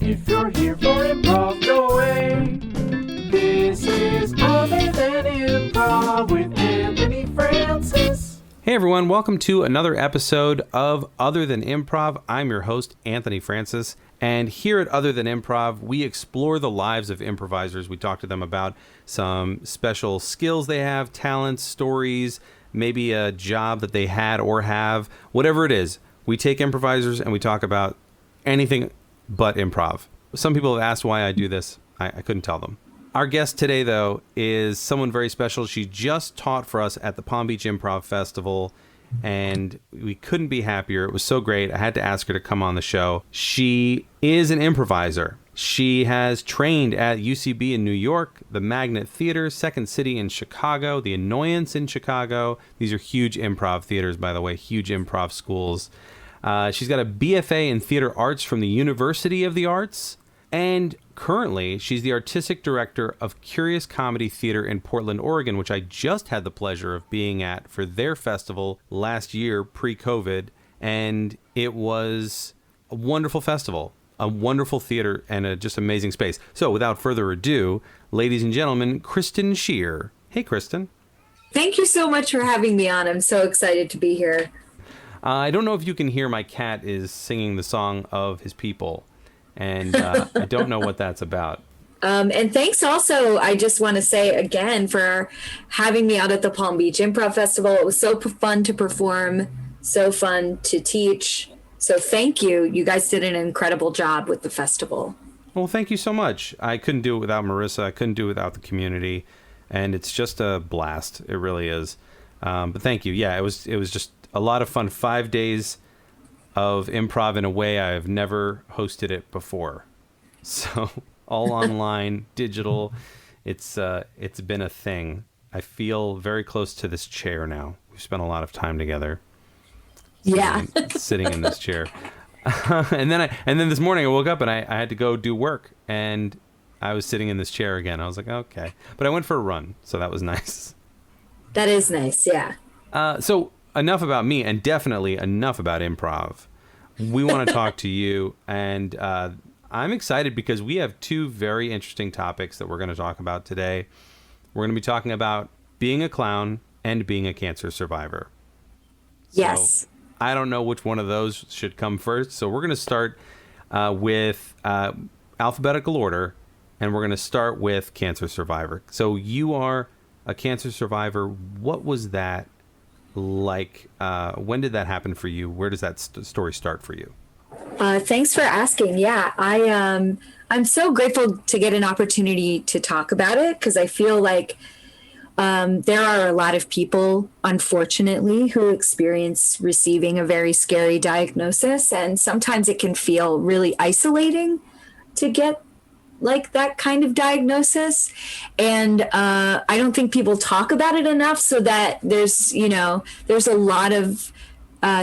If you're here for improv, go away. This is Other Than Improv with Anthony Francis. Hey everyone, welcome to another episode of Other Than Improv. I'm your host, Anthony Francis, and here at Other Than Improv, we explore the lives of improvisers. We talk to them about some special skills they have, talents, stories, maybe a job that they had or have, whatever it is. We take improvisers and we talk about anything but improv. Some people have asked why I do this. I couldn't tell them. Our guest today, though, is someone very special. She just taught for us at the Palm Beach Improv Festival, and we couldn't be happier. It was so great. I had to ask her to come on the show. She is an improviser. She has trained at UCB in New York, the Magnet Theater, Second City in Chicago, the Annoyance in Chicago. These are huge improv theaters, by the way, huge improv schools. She's got a BFA in theater arts from the University of the Arts. And currently, she's the artistic director of Curious Comedy Theater in Portland, Oregon, which I just had the pleasure of being at for their festival last year, pre-COVID. And it was a wonderful festival, a wonderful theater, and a just amazing space. So without further ado, ladies and gentlemen, Kristen Schier. Hey, Kristen. Thank you so much for having me on. I'm so excited to be here. I don't know if you can hear my cat is singing the song of his people. And I don't know what that's about. And thanks also, I just want to say again, for having me out at the Palm Beach Improv Festival. It was so fun to perform, so fun to teach. So thank you. You guys did an incredible job with the festival. Well, thank you so much. I couldn't do it without Marissa. I couldn't do it without the community. And it's just a blast. It really is. But thank you. Yeah, it was just a lot of fun. 5 days of improv in a way I've never hosted it before. So all online, digital, it's been a thing. I feel very close to this chair now. We've spent a lot of time together. Yeah. Sitting in this chair. and then this morning I woke up and I had to go do work and I was sitting in this chair again. I was like, okay. But I went for a run, so that was nice. That is nice, yeah. So enough about me, and definitely enough about improv. We want to talk to you, and I'm excited because we have two very interesting topics that we're going to talk about today. We're going to be talking about being a clown and being a cancer survivor. Yes. So I don't know which one of those should come first, so we're going to start with alphabetical order, and we're going to start with cancer survivor. So you are a cancer survivor. What was that like? When did that happen for you? Where does that story start for you? Thanks for asking. Yeah, I'm so grateful to get an opportunity to talk about it, because I feel like there are a lot of people, unfortunately, who experience receiving a very scary diagnosis, and sometimes it can feel really isolating to get like that kind of diagnosis. And I don't think people talk about it enough, so that there's a lot of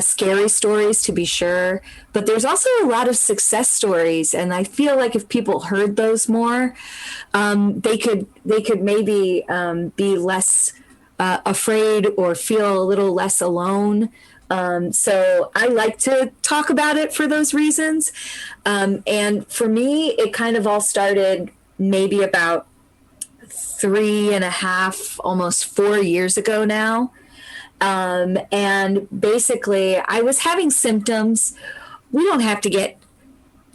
scary stories, to be sure, but there's also a lot of success stories. And I feel like if people heard those more, they could maybe be less afraid or feel a little less alone. So I like to talk about it for those reasons. And for me, it kind of all started maybe about 3.5, almost 4 years ago now. And basically I was having symptoms. We don't have to get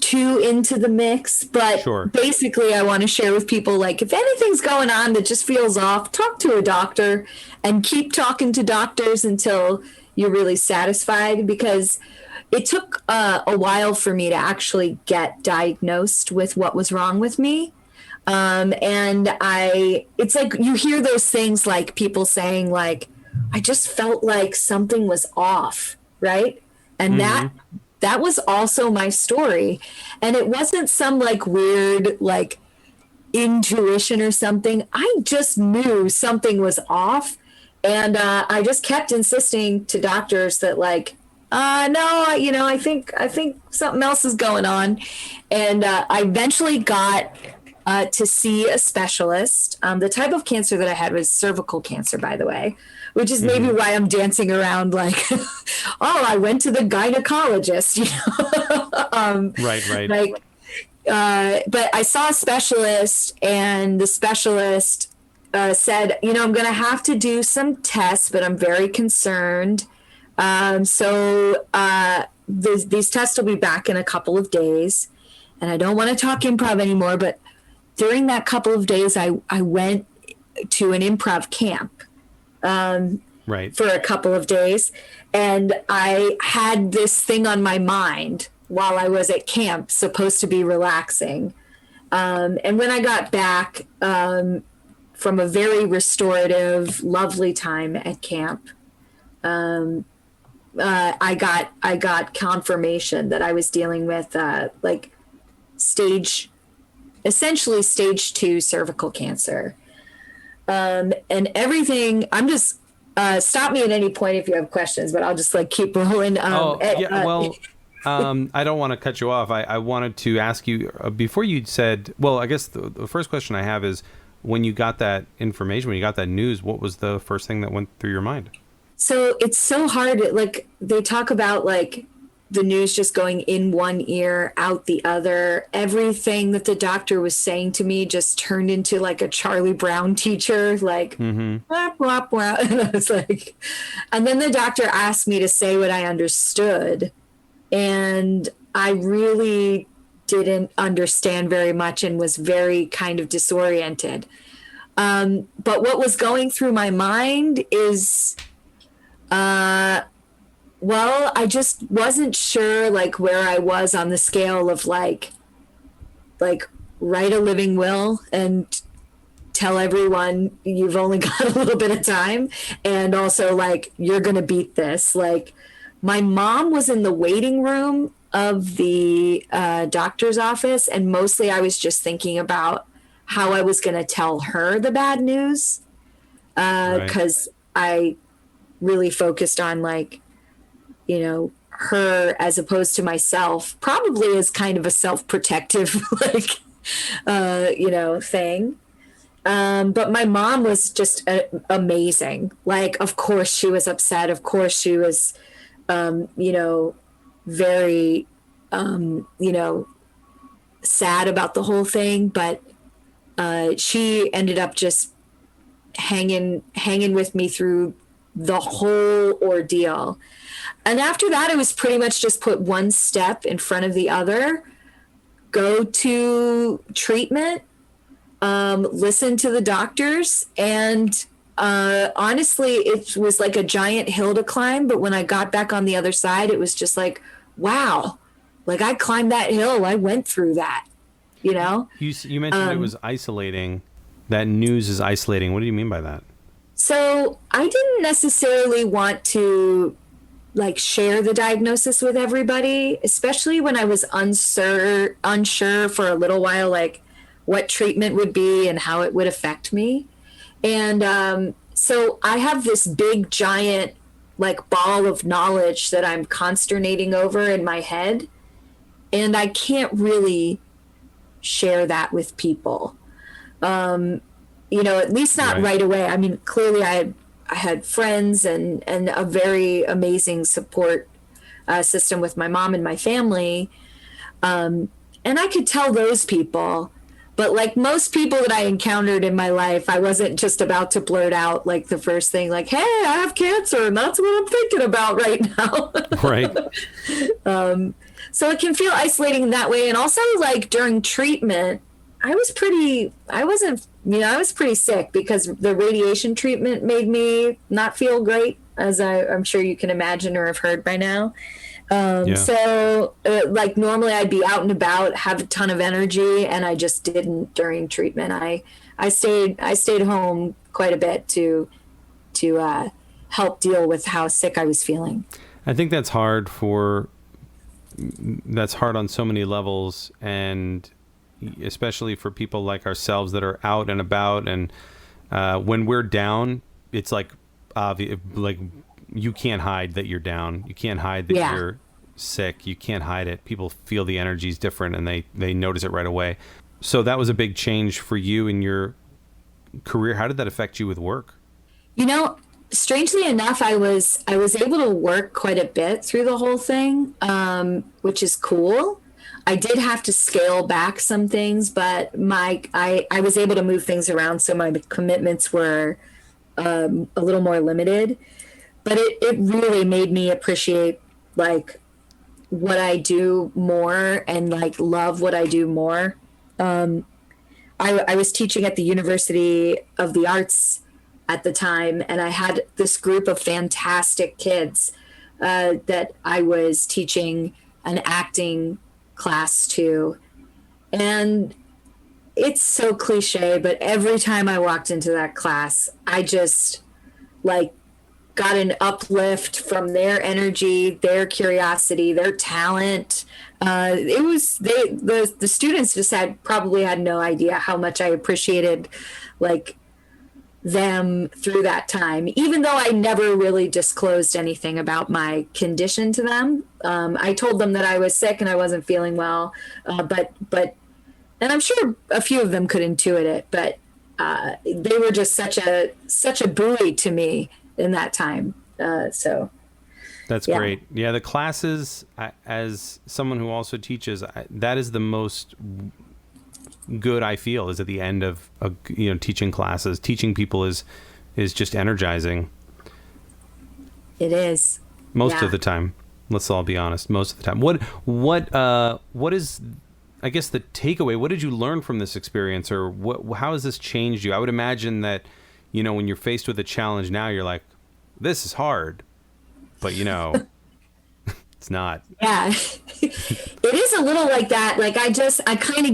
too into the mix, but Sure. Basically I want to share with people, like, if anything's going on that just feels off, talk to a doctor and keep talking to doctors until you're really satisfied, because it took a while for me to actually get diagnosed with what was wrong with me. And it's like you hear those things, like people saying, like, I just felt like something was off, right? And that was also my story. And it wasn't some like weird like intuition or something. I just knew something was off. And I just kept insisting to doctors that, like, no, I think something else is going on. And I eventually got to see a specialist. The type of cancer that I had was cervical cancer, by the way, which is maybe why I'm dancing around like, oh, I went to the gynecologist, Right. Like, but I saw a specialist, and the specialist said, I'm going to have to do some tests, but I'm very concerned. These tests will be back in a couple of days, and I don't want to talk improv anymore. But during that couple of days, I went to an improv camp Right. for a couple of days, and I had this thing on my mind while I was at camp, supposed to be relaxing. And when I got back from a very restorative, lovely time at camp, I got confirmation that I was dealing with essentially stage 2 cervical cancer. And everything, I'm just, stop me at any point if you have questions, but I'll just keep rolling. I don't want to cut you off. I wanted to ask you before you said, well, I guess the first question I have is, when you got that information, when you got that news, what was the first thing that went through your mind? So it's so hard. They talk about the news just going in one ear, out the other. Everything that the doctor was saying to me just turned into a Charlie Brown teacher, wah, wah, wah. And I was and then the doctor asked me to say what I understood. And I really didn't understand very much and was very kind of disoriented. But what was going through my mind is, I just wasn't sure where I was on the scale of write a living will and tell everyone you've only got a little bit of time, and also you're gonna beat this. My mom was in the waiting room of the doctor's office, and mostly I was just thinking about how I was gonna tell her the bad news, because I really focused on her as opposed to myself, probably as kind of a self-protective thing. But my mom was just amazing. Of course she was upset. Of course she was, very, sad about the whole thing. But she ended up just hanging with me through the whole ordeal. And after that, it was pretty much just put one step in front of the other, go to treatment, listen to the doctors. And honestly, it was like a giant hill to climb. But when I got back on the other side, it was just wow, I climbed that hill. I went through that, You mentioned it was isolating. That news is isolating. What do you mean by that? So I didn't necessarily want to share the diagnosis with everybody, especially when I was unsure for a little while, what treatment would be and how it would affect me. And so I have this big, giant, ball of knowledge that I'm consternating over in my head. And I can't really share that with people. At least not right away. I mean, clearly I had friends and a very amazing support system with my mom and my family. And I could tell those people, but most people that I encountered in my life, I wasn't just about to blurt out the first thing, hey, I have cancer and that's what I'm thinking about right now. Right. So it can feel isolating that way. And also during treatment, I was pretty sick because the radiation treatment made me not feel great, as I'm sure you can imagine or have heard by now. So normally I'd be out and about, have a ton of energy, and I just didn't during treatment. I stayed home quite a bit to help deal with how sick I was feeling. I think that's hard on so many levels, and especially for people like ourselves that are out and about, and when we're down, it's obvious, you can't hide that you're down. You can't hide that you're sick. You can't hide it. People feel the energy's different, and they notice it right away. So that was a big change for you in your career. How did that affect you with work? Strangely enough, I was able to work quite a bit through the whole thing, which is cool. I did have to scale back some things, but I was able to move things around, so my commitments were a little more limited. But it really made me appreciate like what I do more and like love what I do more. I was teaching at the University of the Arts at the time, and I had this group of fantastic kids that I was teaching an acting class to. And it's so cliche, but every time I walked into that class, I just like got an uplift from their energy, their curiosity, their talent. It was the students just probably had no idea how much I appreciated like them through that time, even though I never really disclosed anything about my condition to them. I told them that I was sick and I wasn't feeling well, but and I'm sure a few of them could intuit it, but they were just such a buoy to me in that time. So that's great. Yeah, the classes, as someone who also teaches, that is the most good I feel is at the end of teaching classes. Teaching people is just energizing. It is. Most of the time. Let's all be honest. Most of the time. What is, I guess, the takeaway? What did you learn from this experience, or how has this changed you? I would imagine that, when you're faced with a challenge now, you're like, this is hard, but it's not. Yeah, it is a little like that. Like I kind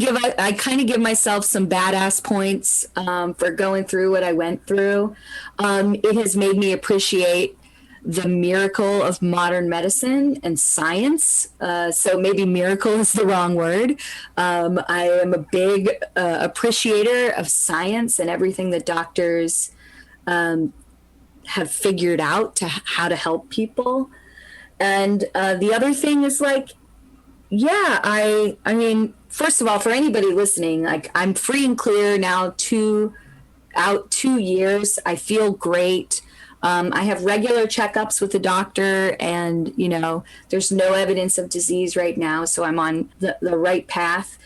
of give myself some badass points for going through what I went through. It has made me appreciate the miracle of modern medicine and science. So maybe miracle is the wrong word. I am a big appreciator of science and everything that doctors have figured out to how to help people. And the other thing is like, I mean, first of all, for anybody listening, like I'm free and clear now, 2 years. I feel great. I have regular checkups with the doctor, and there's no evidence of disease right now, so I'm on the right path.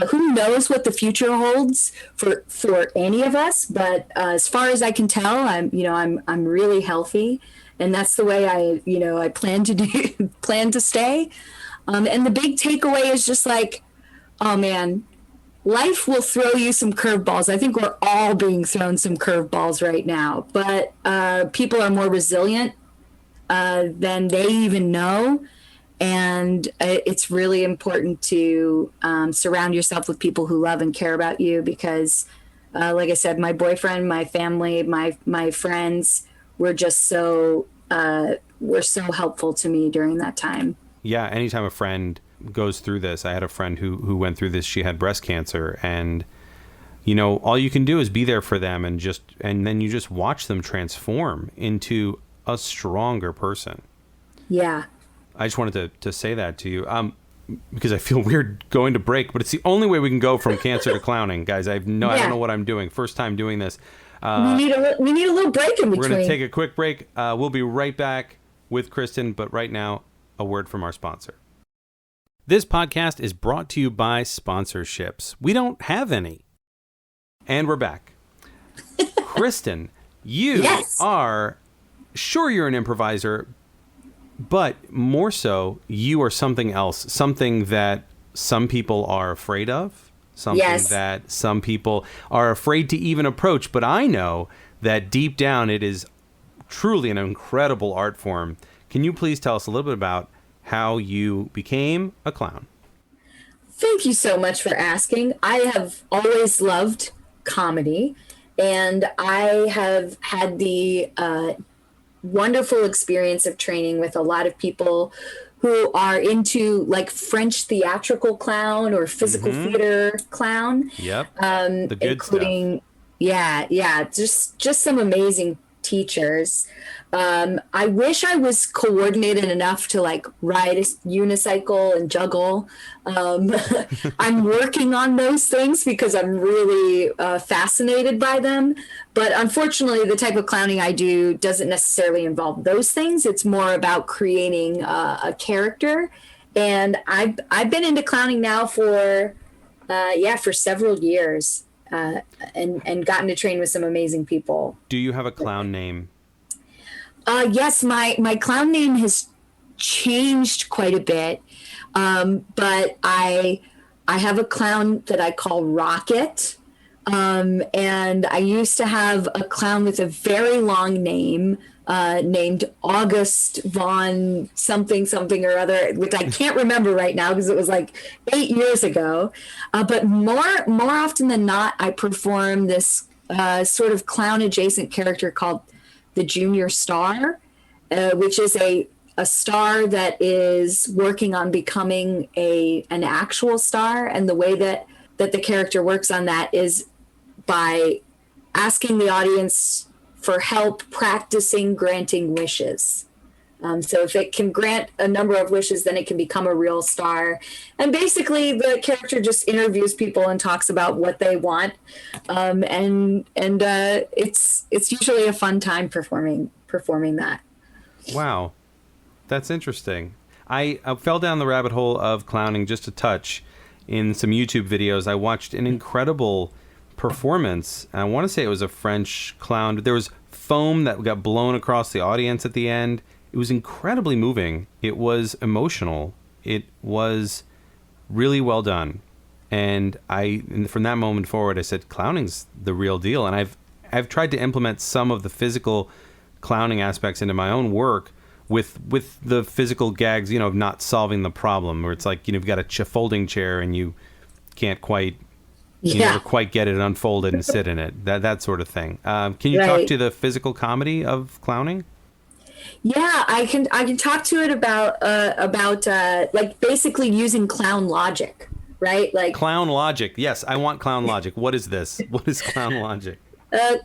Who knows what the future holds for any of us? But as far as I can tell, I'm really healthy, and that's the way I plan to stay. And the big takeaway is just like, oh man, life will throw you some curveballs. I think we're all being thrown some curveballs right now, but people are more resilient than they even know. And it's really important to surround yourself with people who love and care about you, because like I said, my boyfriend, my family, my friends were just so helpful to me during that time. Yeah, anytime a friend goes through this, I had a friend who went through this. She had breast cancer, and all you can do is be there for them, and then you just watch them transform into a stronger person. Yeah. I just wanted to say that to you, because I feel weird going to break, but it's the only way we can go from cancer to clowning, guys. I don't know what I'm doing. First time doing this. We need a little break in between. We're going to take a quick break. We'll be right back with Kristen, but right now, a word from our sponsor. This podcast is brought to you by sponsorships. We don't have any. And we're back. Kristen, you are, sure, you're an improviser, but more so, you are something else, something that some people are afraid of, something that some people are afraid to even approach. But I know that deep down, it is truly an incredible art form. Can you please tell us a little bit about how you became a clown? Thank you so much for asking. I have always loved comedy, and I have had the wonderful experience of training with a lot of people who are into like French theatrical clown or physical theater clown. Yep. The good including stuff. Just some amazing teachers. I wish I was coordinated enough to like ride a unicycle and juggle. I'm working on those things because I'm really fascinated by them. But unfortunately, the type of clowning I do doesn't necessarily involve those things. It's more about creating a character And I've been into clowning now for for several years, and gotten to train with some amazing people. Do you have a clown name? Yes, my clown name has changed quite a bit, but I have a clown that I call Rocket, and I used to have a clown with a very long name named August Von something something or other, which I can't remember right now because it was like 8 years ago. But more often than not, I perform this sort of clown adjacent character called the Junior Star, which is a star that is working on becoming an actual star. And the way that the character works on that is by asking the audience for help practicing granting wishes. So if it can grant a number of wishes, then it can become a real star. And basically, the character just interviews people and talks about what they want. It's usually a fun time performing that. Wow, that's interesting. I fell down the rabbit hole of clowning just a touch in some YouTube videos. I watched an incredible performance. I want to say it was a French clown. There was foam that got blown across the audience at the end. It was incredibly moving. It was emotional. It was really well done. And from that moment forward, I said, clowning's the real deal. And I've tried to implement some of the physical clowning aspects into my own work with the physical gags, of not solving the problem, where it's like, you've got a folding chair and you can't quite, you never quite get it unfolded and sit in it. That sort of thing. Can you talk to the physical comedy of clowning? Yeah, I can talk to it about like basically using clown logic, right? Like clown logic. Yes, I want clown logic. What is this? What is clown logic?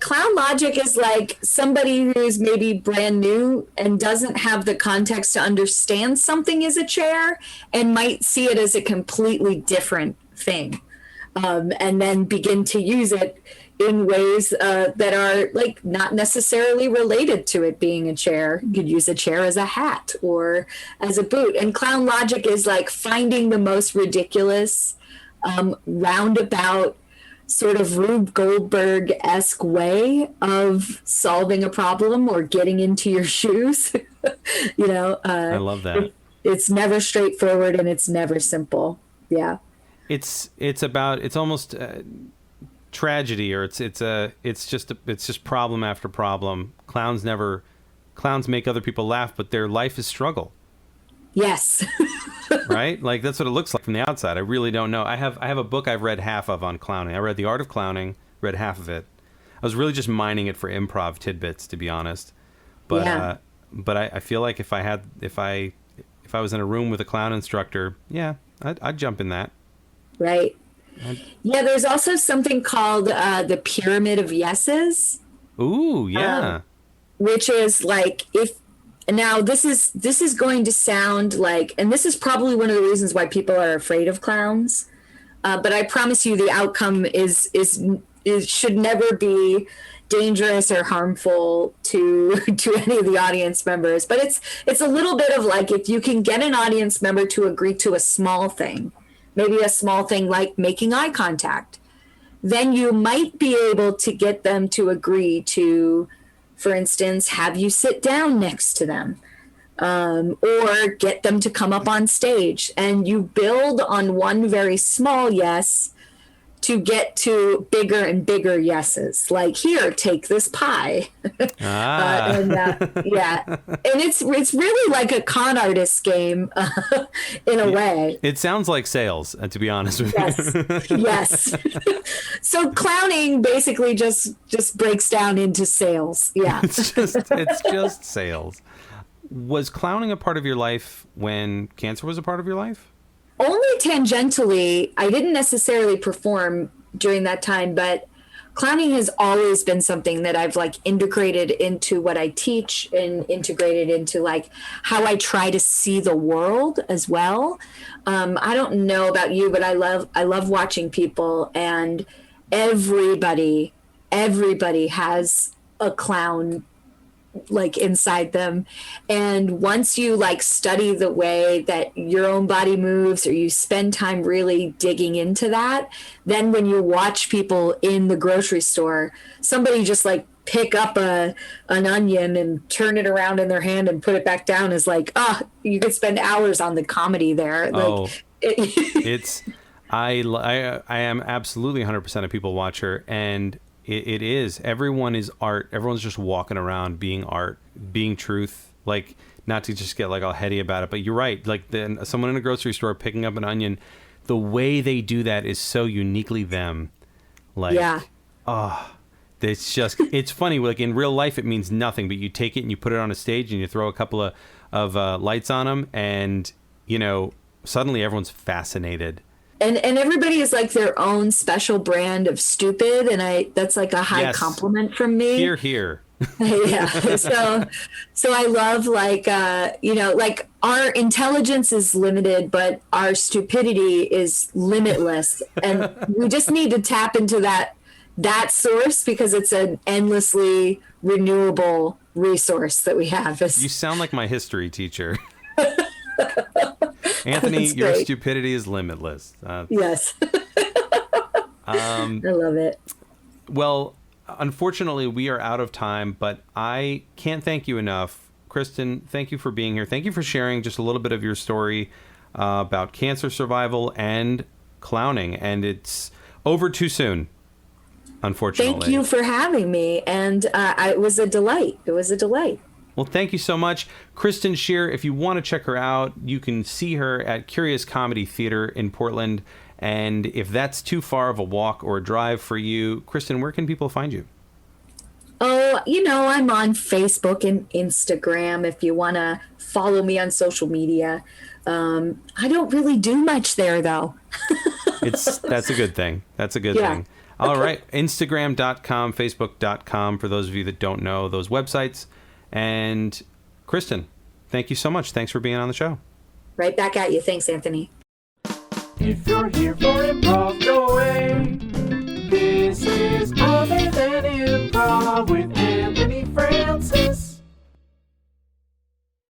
Clown logic is like somebody who's maybe brand new and doesn't have the context to understand something is a chair and might see it as a completely different thing, and then begin to use it in ways that are like not necessarily related to it being a chair. You could use a chair as a hat or as a boot. And clown logic is like finding the most ridiculous, roundabout, sort of Rube Goldberg-esque way of solving a problem or getting into your shoes. I love that. It's never straightforward and it's never simple. Yeah. It's almost tragedy, or it's just problem after problem. Clowns make other people laugh, but their life is struggle. Yes. Right? Like that's what it looks like from the outside. I really don't know. I have a book I've read half of on clowning. I read The Art of Clowning, read half of it. I was really just mining it for improv tidbits, to be honest. But yeah. But I feel like if I was in a room with a clown instructor, yeah, I'd jump in that. Right. Yeah, there's also something called the Pyramid of Yeses. Ooh, yeah. Which is like now this is going to sound like, and this is probably one of the reasons why people are afraid of clowns. But I promise you, the outcome is should never be dangerous or harmful to any of the audience members. But it's a little bit of like, if you can get an audience member to agree to a small thing, maybe a small thing like making eye contact, then you might be able to get them to agree to, for instance, have you sit down next to them, or get them to come up on stage. And you build on one very small yes to get to bigger and bigger yeses. Like, here, take this pie. Yeah. And it's really like a con artist game in a way. It sounds like sales, to be honest with you. Yes. So clowning basically just breaks down into sales. Yeah. It's just sales. Was clowning a part of your life when cancer was a part of your life? Only tangentially. I didn't necessarily perform during that time, but clowning has always been something that I've like integrated into what I teach and integrated into like how I try to see the world as well. I don't know about you, but I love watching people, and everybody has a clown like inside them. And once you like study the way that your own body moves, or you spend time really digging into that, then when you watch people in the grocery store, somebody just like pick up an onion and turn it around in their hand and put it back down, is like, you could spend hours on the comedy there. It's I am absolutely 100% a people watcher, and it is. Everyone is art. Everyone's just walking around being art, being truth. Like, not to just get like all heady about it, but you're right. Like someone in a grocery store picking up an onion, the way they do that is so uniquely them. Like, it's funny. Like in real life, it means nothing, but you take it and you put it on a stage and you throw a couple of lights on them, and suddenly everyone's fascinated. And everybody is like their own special brand of stupid, and that's like a high compliment from me. Here. Yeah. So I love like like our intelligence is limited, but our stupidity is limitless, and we just need to tap into that source, because it's an endlessly renewable resource that we have. You sound like my history teacher. Anthony, your stupidity is limitless. Yes. I love it. Well, unfortunately, we are out of time, but I can't thank you enough. Kristen, thank you for being here. Thank you for sharing just a little bit of your story about cancer survival and clowning. And it's over too soon, unfortunately. Thank you for having me. And it was a delight. Well, thank you so much. Kristen Schier, if you want to check her out, you can see her at Curious Comedy Theater in Portland. And if that's too far of a walk or a drive for you, Kristen, where can people find you? Oh, I'm on Facebook and Instagram if you want to follow me on social media. I don't really do much there, though. That's a good thing. That's a good thing. All right. Instagram.com, Facebook.com, for those of you that don't know those websites. And Kristen, thank you so much. Thanks for being on the show. Right back at you. Thanks, Anthony. If you're here for improv, go away. This is